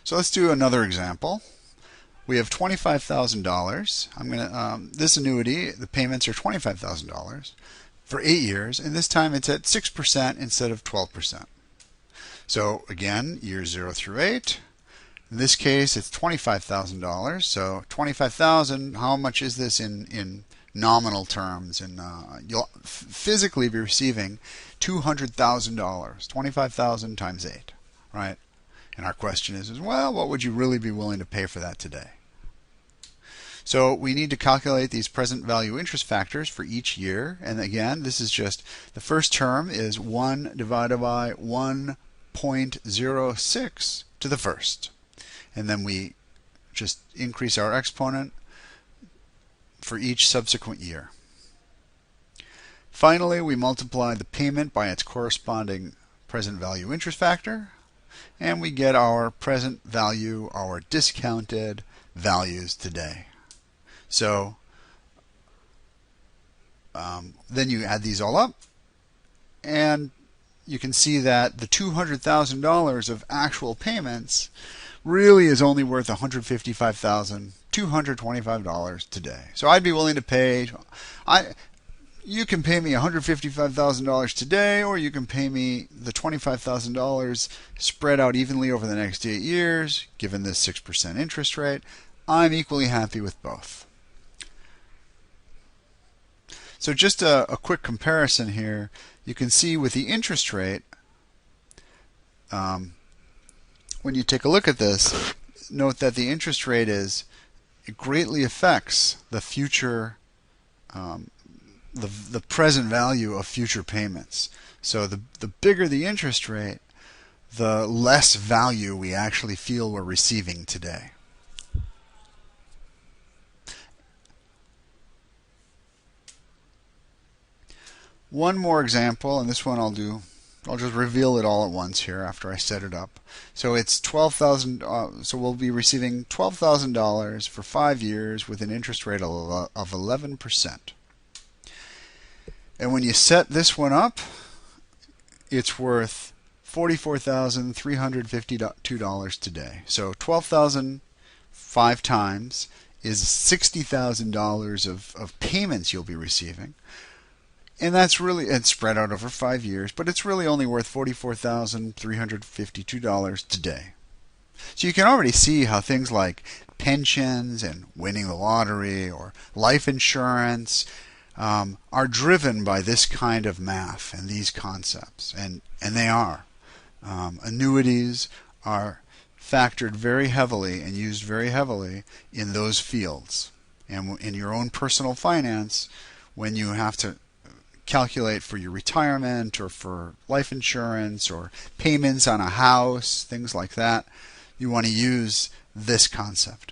So let's do another example. We have $25,000. This annuity, the payments are $25,000 for 8 years, and this time it's at 6% instead of 12%. So again, years 0 through 8. In this case, it's $25,000. So $25,000, how much is this in nominal terms? And you'll physically be receiving $200,000. $25,000 times 8, right? And our question is, well, what would you really be willing to pay for that today? So we need to calculate these present value interest factors for each year. And again, this is just, the first term is 1 divided by 1.06 to the first. And then we just increase our exponent for each subsequent year. Finally, we multiply the payment by its corresponding present value interest factor, and we get our present value, our discounted values today. So then you add these all up, and you can see that the $200,000 of actual payments really is only worth $155,225 today. So I'd be willing to pay, you can pay me $155,000 today, or you can pay me the $25,000 spread out evenly over the next 8 years, given this 6% interest rate. I'm equally happy with both. So just a quick comparison here. You can see with the interest rate, when you take a look at this, note that the interest rate it greatly affects the future, the present value of future payments. So the bigger the interest rate, the less value we actually feel we're receiving today. One more example, and this one I'll just reveal it all at once here after I set it up. So it's $12,000. So we'll be receiving $12,000 for 5 years with an interest rate of 11%. And when you set this one up, it's worth $44,352 today. So $12,000 5 times is $60,000 of payments you'll be receiving. And that's really, it's spread out over 5 years, but it's really only worth $44,352 today. So you can already see how things like pensions and winning the lottery or life insurance are driven by this kind of math and these concepts, and they are. Annuities are factored very heavily and used very heavily in those fields. And in your own personal finance, when you have to calculate for your retirement or for life insurance or payments on a house, things like that, you want to use this concept.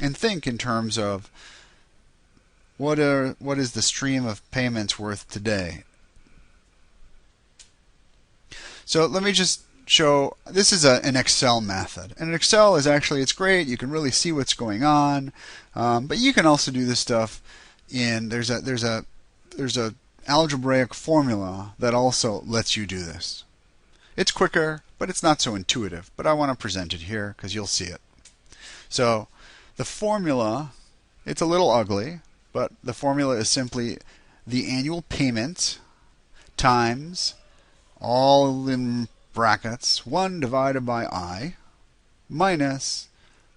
And think in terms of what is the stream of payments worth today. So let me just show, this is an Excel method. And Excel is actually, it's great, you can really see what's going on, but you can also do this stuff in, there's a algebraic formula that also lets you do this. It's quicker, but it's not so intuitive. But I want to present it here because you'll see it. So the formula, it's a little ugly, but the formula is simply the annual payment times, all in brackets, 1 divided by I minus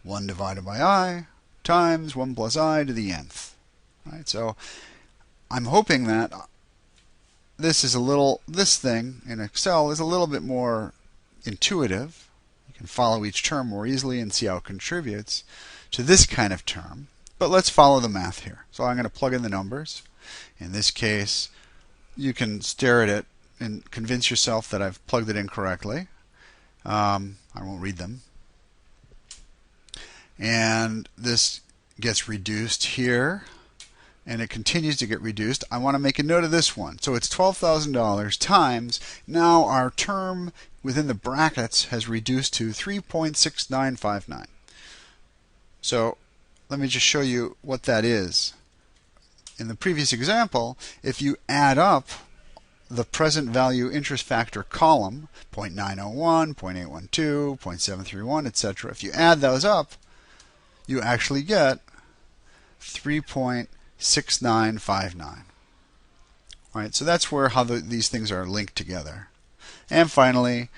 1 divided by I times 1 plus I to the nth. Right? So I'm hoping that this thing in Excel is a little bit more intuitive. You can follow each term more easily and see how it contributes to this kind of term. But let's follow the math here. So I'm going to plug in the numbers. In this case, you can stare at it and convince yourself that I've plugged it in correctly. I won't read them. And this gets reduced here, and it continues to get reduced. I want to make a note of this one. So it's $12,000 times, now our term within the brackets has reduced to 3.6959. So let me just show you what that is. In the previous example, if you add up the present value interest factor column, 0.901, 0.812, 0.731, etc., if you add those up, you actually get 3.6959. Right, so that's where these things are linked together. And finally,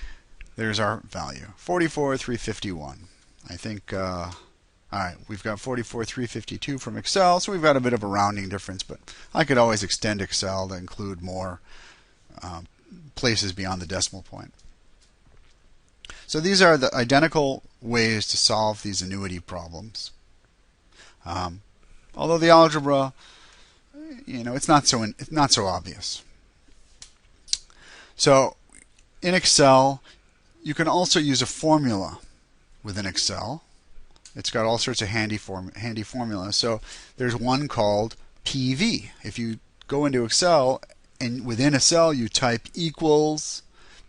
there's our value, 44,351. I think, all right, we've got 44,352 from Excel, so we've got a bit of a rounding difference, but I could always extend Excel to include more places beyond the decimal point. So these are the identical ways to solve these annuity problems. Although the algebra, it's not so obvious. So in Excel, you can also use a formula within Excel. It's got all sorts of handy formulas. So there's one called PV. If you go into Excel and within a cell you type equals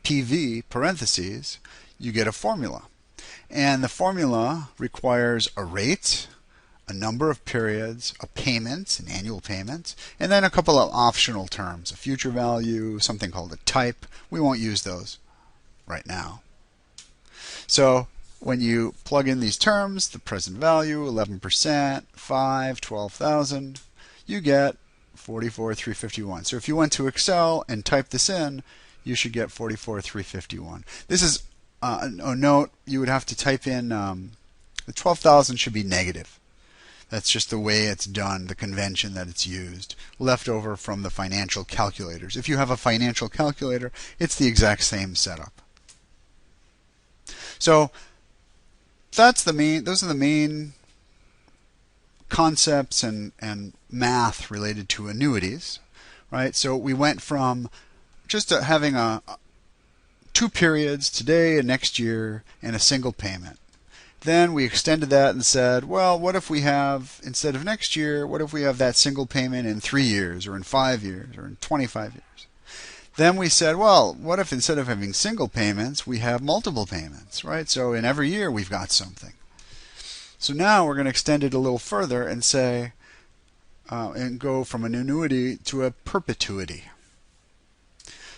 PV parentheses, you get a formula. And the formula requires a rate, a number of periods, a payment, an annual payment, and then a couple of optional terms, a future value, something called a type. We won't use those right now. So when you plug in these terms, the present value, 11%, 5, 12,000, you get 44,351. So if you went to Excel and typed this in, you should get 44,351. This is a note, you would have to type in, the 12,000 should be negative. That's just the way it's done, the convention that it's used, left over from the financial calculators. If you have a financial calculator, it's the exact same setup. So those are the main concepts and math related to annuities, right? So we went from just having two periods, today and next year, and a single payment. Then we extended that and said, well, what if we have, instead of next year, what if we have that single payment in 3 years or in 5 years or in 25 years? Then we said, well, what if instead of having single payments, we have multiple payments, right? So in every year we've got something. So now we're going to extend it a little further and say, and go from an annuity to a perpetuity.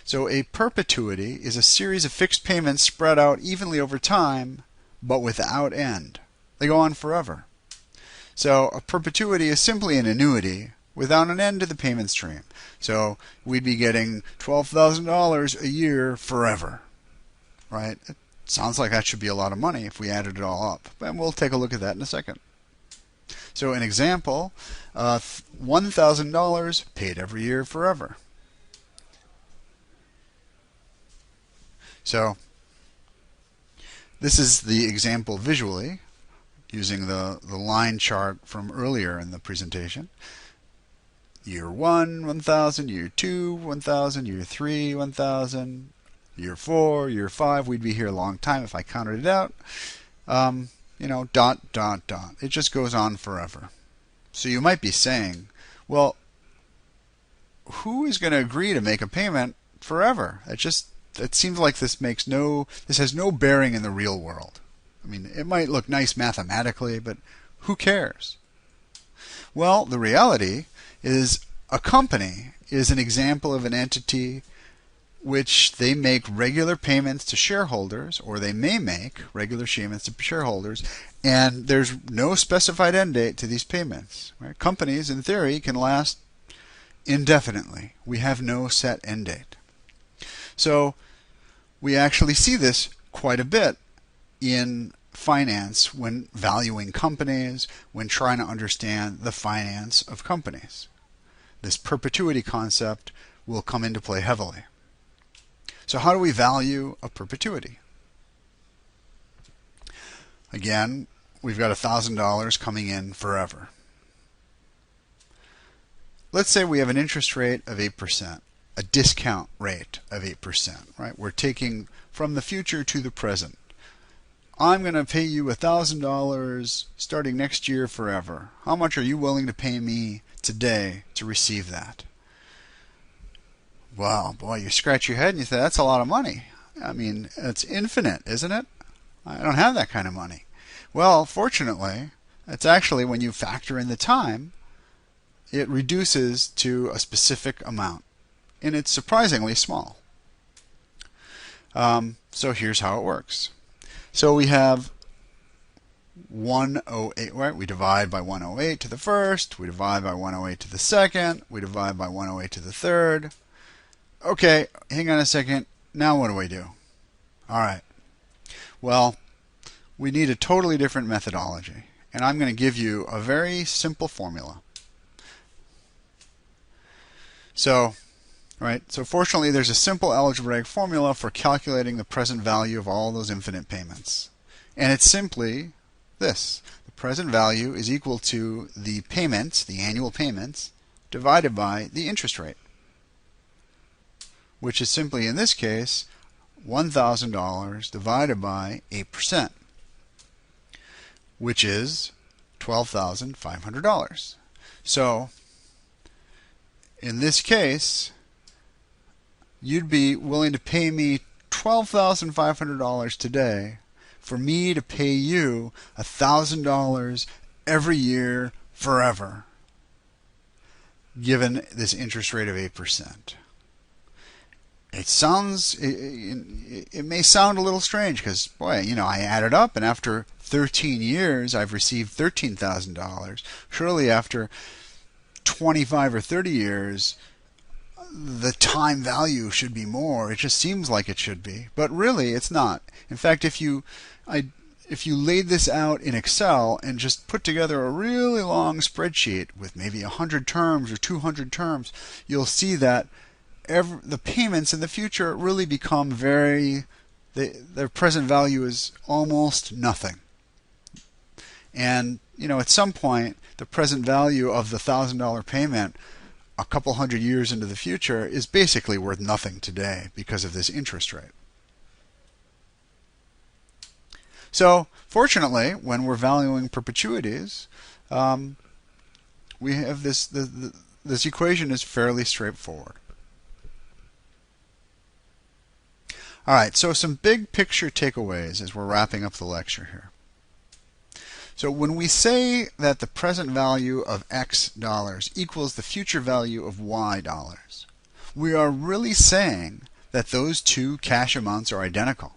So a perpetuity is a series of fixed payments spread out evenly over time, but without end. They go on forever. So a perpetuity is simply an annuity without an end to the payment stream. So we'd be getting $12,000 a year forever, right? It sounds like that should be a lot of money if we added it all up. And we'll take a look at that in a second. So an example, $1,000 paid every year forever. So this is the example visually using the line chart from earlier in the presentation. Year 1, 1,000, year 2, 1,000, year 3, 1,000, year 4, year 5. We'd be here a long time if I counted it out. Dot, dot, dot. It just goes on forever. So you might be saying, well, who is going to agree to make a payment forever? It seems like this has no bearing in the real world. I mean, it might look nice mathematically, but who cares? Well, the reality is a company is an example of an entity which they make regular payments to shareholders, or they may make regular payments to shareholders, and there's no specified end date to these payments. Right? Companies, in theory, can last indefinitely. We have no set end date. So we actually see this quite a bit in finance when valuing companies, when trying to understand the finance of companies. This perpetuity concept will come into play heavily. So how do we value a perpetuity? Again, we've got $1,000 coming in forever. Let's say we have an interest rate of 8%, a discount rate of 8%, right? We're taking from the future to the present. I'm going to pay you $1,000 starting next year forever. How much are you willing to pay me today to receive that? Well, boy, you scratch your head and you say, that's a lot of money. I mean, it's infinite, isn't it? I don't have that kind of money. Well, fortunately, it's actually, when you factor in the time, it reduces to a specific amount. and it's surprisingly small. So here's how it works. So we have 108, right? We divide by 108 to the first, we divide by 108 to the second, we divide by 108 to the third. Okay, hang on a second. Now what do we do? All right. Well, we need a totally different methodology, and I'm going to give you a very simple formula. So fortunately there's a simple algebraic formula for calculating the present value of all those infinite payments. And it's simply this. The present value is equal to the payments, the annual payments, divided by the interest rate, which is simply, in this case, $1,000 divided by 8%, which is $12,500. So in this case, you'd be willing to pay me $12,500 today for me to pay you $1,000 every year forever, given this interest rate of 8%. It may sound a little strange because, boy, I added up, and after 13 years I've received $13,000. Surely after 25 or 30 years the time value should be more. It just seems like it should be, but really it's not. In fact, if you laid this out in Excel and just put together a really long spreadsheet with maybe 100 terms or 200 terms, you'll see that the payments in the future really become their present value is almost nothing. And at some point the present value of the $1,000 payment a couple hundred years into the future is basically worth nothing today because of this interest rate. So fortunately, when we're valuing perpetuities, we have this equation is fairly straightforward. All right, so some big picture takeaways as we're wrapping up the lecture here. So when we say that the present value of X dollars equals the future value of Y dollars, we are really saying that those two cash amounts are identical.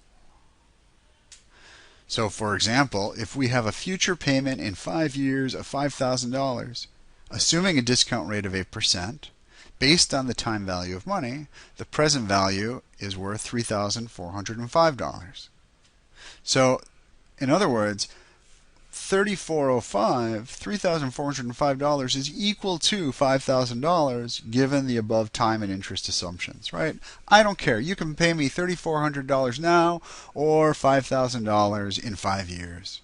So for example, if we have a future payment in 5 years of $5,000, assuming a discount rate of 8%, based on the time value of money, the present value is worth $3,405. So in other words, $3,405 is equal to $5,000 given the above time and interest assumptions, right? I don't care. You can pay me $3,400 now or $5,000 in 5 years,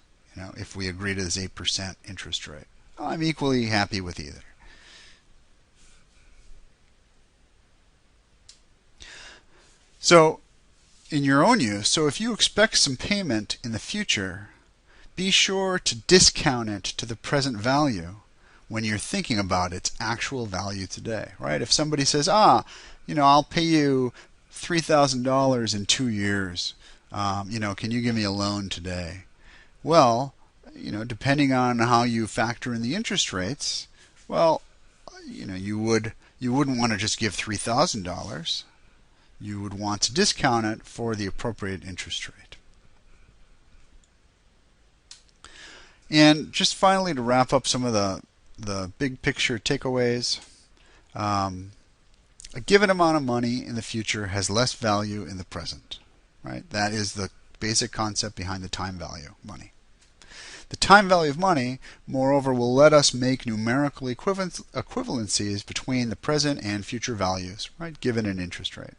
if we agree to this 8% interest rate. I'm equally happy with either. So in your own use, so if you expect some payment in the future, be sure to discount it to the present value when you're thinking about its actual value today, right? If somebody says, I'll pay you $3,000 in 2 years, can you give me a loan today? Well, depending on how you factor in the interest rates, well, you wouldn't want to just give $3,000. You would want to discount it for the appropriate interest rate. And just finally, to wrap up some of the big picture takeaways, a given amount of money in the future has less value in the present, right? That is the basic concept behind the time value of money. The time value of money, moreover, will let us make numerical equivalencies between the present and future values, right, given an interest rate.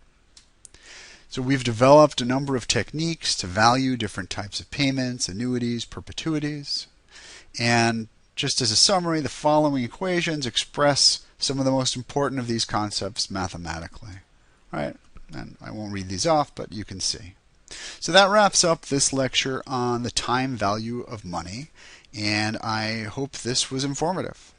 So we've developed a number of techniques to value different types of payments, annuities, perpetuities. And just as a summary, the following equations express some of the most important of these concepts mathematically, right? And I won't read these off, but you can see. So that wraps up this lecture on the time value of money, and I hope this was informative.